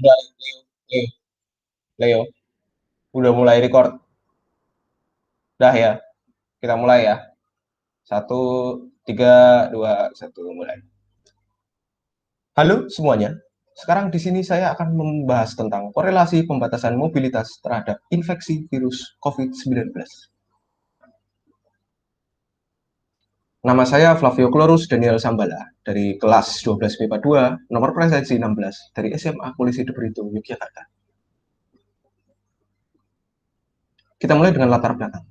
Udah, Leo, Leo, Leo, udah mulai record. Dah ya, kita mulai ya. Satu, tiga, dua, satu, mulai. Halo semuanya. Sekarang di sini saya akan membahas tentang korelasi pembatasan mobilitas terhadap infeksi virus COVID-19. Nama saya Flavio Chlorus Daniel Sambala dari kelas 12 MIPA 2, nomor presensi 16 dari SMA Polisi de Brito, Yogyakarta. Kita mulai dengan latar belakang.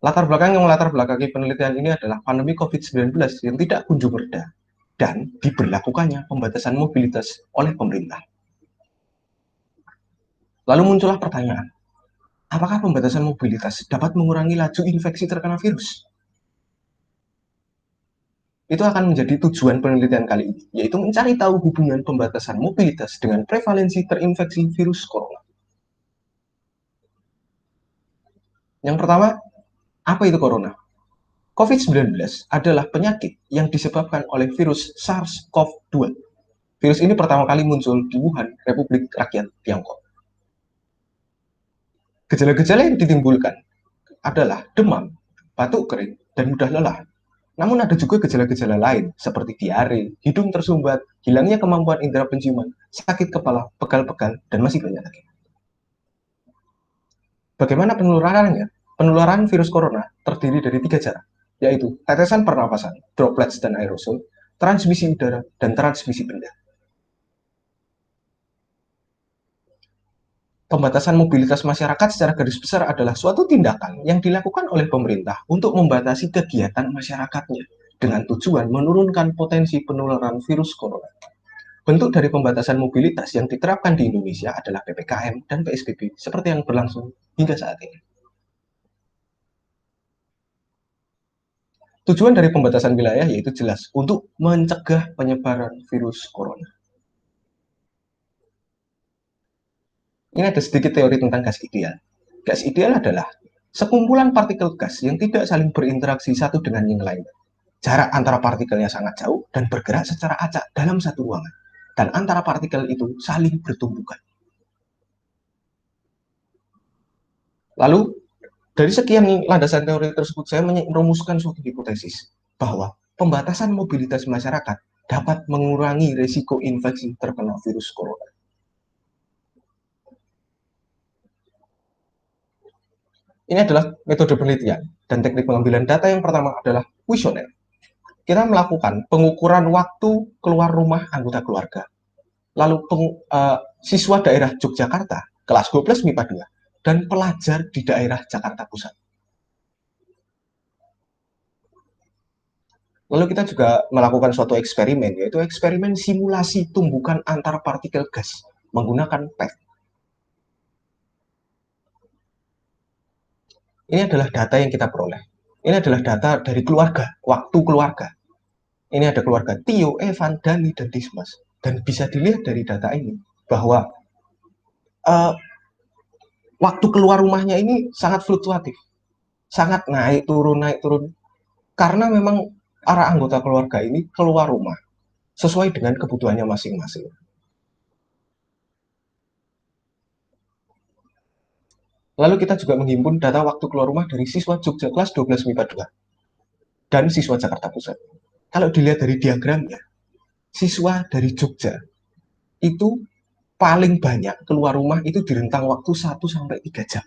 Latar belakang yang melatar belakangi penelitian ini adalah pandemi COVID-19 yang tidak kunjung reda dan diberlakukannya pembatasan mobilitas oleh pemerintah. Lalu muncullah pertanyaan, apakah pembatasan mobilitas dapat mengurangi laju infeksi terkena virus? Itu akan menjadi tujuan penelitian kali ini, yaitu mencari tahu hubungan pembatasan mobilitas dengan prevalensi terinfeksi virus corona. Yang pertama, apa itu corona? COVID-19 adalah penyakit yang disebabkan oleh virus SARS-CoV-2. Virus ini pertama kali muncul di Wuhan, Republik Rakyat Tiongkok. Gejala-gejala yang ditimbulkan adalah demam, batuk kering, dan mudah lelah. Namun ada juga gejala-gejala lain seperti diare, hidung tersumbat, hilangnya kemampuan indera penciuman, sakit kepala, pegal-pegal, dan masih banyak lagi. Bagaimana penularannya? Penularan virus corona terdiri dari 3 cara, yaitu tetesan pernapasan, droplets dan aerosol, transmisi udara, dan transmisi benda. Pembatasan mobilitas masyarakat secara garis besar adalah suatu tindakan yang dilakukan oleh pemerintah untuk membatasi kegiatan masyarakatnya dengan tujuan menurunkan potensi penularan virus corona. Bentuk dari pembatasan mobilitas yang diterapkan di Indonesia adalah PPKM dan PSBB seperti yang berlangsung hingga saat ini. Tujuan dari pembatasan wilayah yaitu jelas untuk mencegah penyebaran virus corona. Ini ada sedikit teori tentang gas ideal. Gas ideal adalah sekumpulan partikel gas yang tidak saling berinteraksi satu dengan yang lain. Jarak antara partikelnya sangat jauh dan bergerak secara acak dalam satu ruangan. Dan antara partikel itu saling bertumbukan. Lalu, dari sekian landasan teori tersebut, saya merumuskan suatu hipotesis bahwa pembatasan mobilitas masyarakat dapat mengurangi risiko infeksi terkena virus corona. Ini adalah metode penelitian dan teknik pengambilan data. Yang pertama adalah kuesioner. Kita melakukan pengukuran waktu keluar rumah anggota keluarga. Lalu siswa daerah Yogyakarta, kelas 12 MIPA 2, dan pelajar di daerah Jakarta Pusat. Lalu kita juga melakukan suatu eksperimen, yaitu eksperimen simulasi tumbukan antar partikel gas menggunakan PET. Ini adalah data yang kita peroleh. Ini adalah data dari keluarga, waktu keluarga. Ini ada keluarga Tio, Evan, Dani, dan Dismas. Dan bisa dilihat dari data ini bahwa waktu keluar rumahnya ini sangat fluktuatif. Sangat naik turun, karena memang para anggota keluarga ini keluar rumah sesuai dengan kebutuhannya masing-masing. Lalu kita juga menghimpun data waktu keluar rumah dari siswa Jogja kelas 12 MIPA 2 dan siswa Jakarta Pusat. Kalau dilihat dari diagramnya, siswa dari Jogja itu paling banyak keluar rumah itu di rentang waktu 1-3 jam,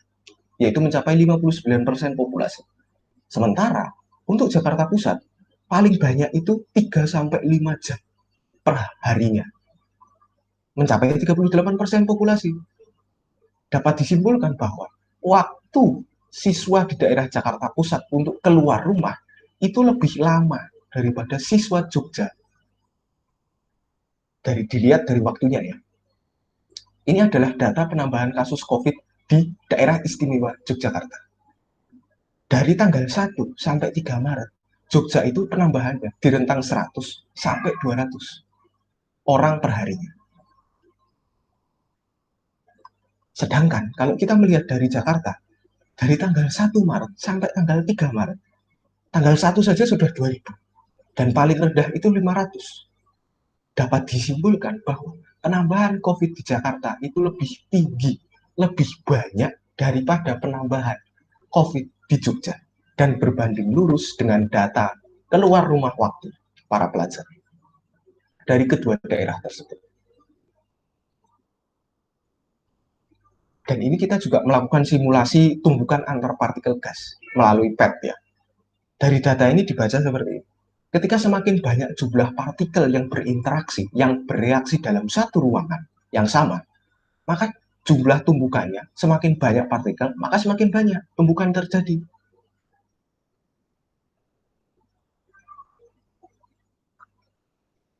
yaitu mencapai 59% populasi. Sementara untuk Jakarta Pusat, paling banyak itu 3-5 jam per harinya, mencapai 38% populasi. Dapat disimpulkan bahwa waktu siswa di daerah Jakarta Pusat untuk keluar rumah itu lebih lama daripada siswa Jogja. Dilihat dari waktunya ya. Ini adalah data penambahan kasus COVID di daerah istimewa Yogyakarta. Dari tanggal 1 sampai 3 Maret, Jogja itu penambahannya di rentang 100 sampai 200 orang per harinya. Sedangkan kalau kita melihat dari Jakarta, dari tanggal 1 Maret sampai tanggal 3 Maret, tanggal 1 saja sudah 2.000 dan paling rendah itu 500. Dapat disimpulkan bahwa penambahan COVID di Jakarta itu lebih tinggi, lebih banyak daripada penambahan COVID di Jogja. Dan berbanding lurus dengan data keluar rumah waktu para pelajar dari kedua daerah tersebut. Dan ini kita juga melakukan simulasi tumbukan antar partikel gas melalui PET ya. Dari data ini dibaca seperti ini. Ketika semakin banyak jumlah partikel yang berinteraksi, yang bereaksi dalam satu ruangan yang sama, maka jumlah tumbukannya semakin banyak partikel, maka semakin banyak tumbukan terjadi.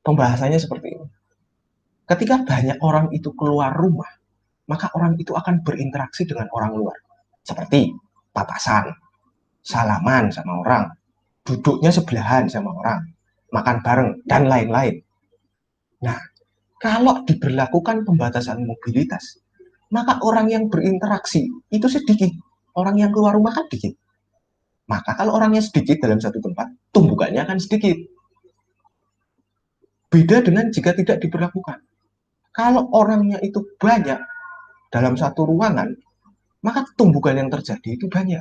Pembahasannya seperti ini. Ketika banyak orang itu keluar rumah, maka orang itu akan berinteraksi dengan orang luar. Seperti papasan, salaman sama orang, duduknya sebelahan sama orang, makan bareng, dan lain-lain. Nah, kalau diberlakukan pembatasan mobilitas, maka orang yang berinteraksi itu sedikit. Orang yang keluar rumah kan sedikit. Maka kalau orangnya sedikit dalam satu tempat, tumbukannya akan sedikit. Beda dengan jika tidak diberlakukan. Kalau orangnya itu banyak dalam satu ruangan, maka tumbukan yang terjadi itu banyak.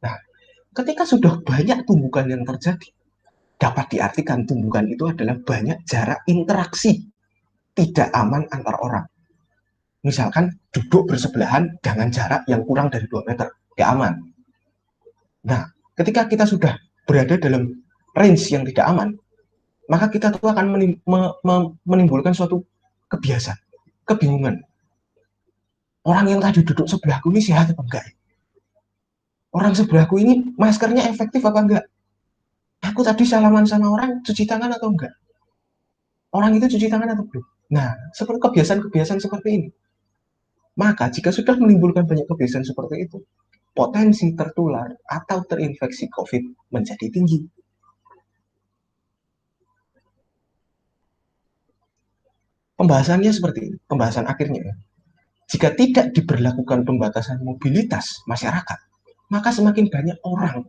Nah, ketika sudah banyak tumbukan yang terjadi, dapat diartikan tumbukan itu adalah banyak jarak interaksi tidak aman antar orang. Misalkan duduk bersebelahan dengan jarak yang kurang dari 2 meter, tidak aman. Nah, ketika kita sudah berada dalam range yang tidak aman, maka kita tuh akan menimbulkan suatu kebiasaan, kebingungan. Orang yang tadi duduk sebelahku ini sehat apa enggak? Orang sebelahku ini maskernya efektif apa enggak? Aku tadi salaman sama orang, cuci tangan atau enggak? Orang itu cuci tangan atau belum? Nah, seperti kebiasaan-kebiasaan seperti ini. Maka jika sudah menimbulkan banyak kebiasaan seperti itu, potensi tertular atau terinfeksi COVID menjadi tinggi. Pembahasannya seperti ini, pembahasan akhirnya. Jika tidak diberlakukan pembatasan mobilitas masyarakat, maka semakin banyak orang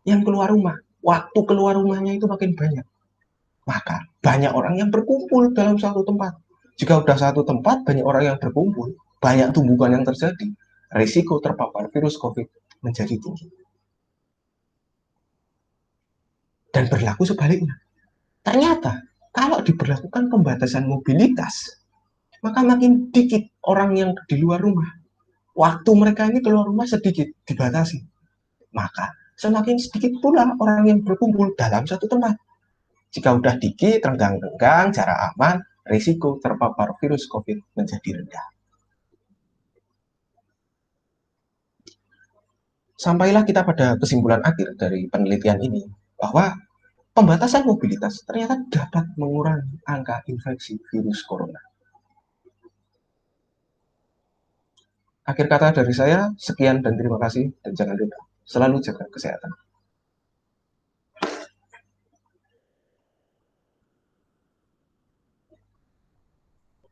yang keluar rumah. Waktu keluar rumahnya itu makin banyak. Maka banyak orang yang berkumpul dalam satu tempat. Jika sudah satu tempat, banyak orang yang berkumpul, banyak tumbukan yang terjadi, risiko terpapar virus COVID menjadi tinggi. Dan berlaku sebaliknya. Ternyata, kalau diberlakukan pembatasan mobilitas, maka makin dikit orang yang di luar rumah. Waktu mereka ini keluar rumah sedikit, dibatasi. Maka semakin sedikit pula orang yang berkumpul dalam satu tempat. Jika udah dikit, renggang-renggang, jarak aman, risiko terpapar virus COVID menjadi rendah. Sampailah kita pada kesimpulan akhir dari penelitian ini, bahwa pembatasan mobilitas ternyata dapat mengurangi angka infeksi virus corona. Akhir kata dari saya, sekian dan terima kasih, dan jangan lupa selalu jaga kesehatan.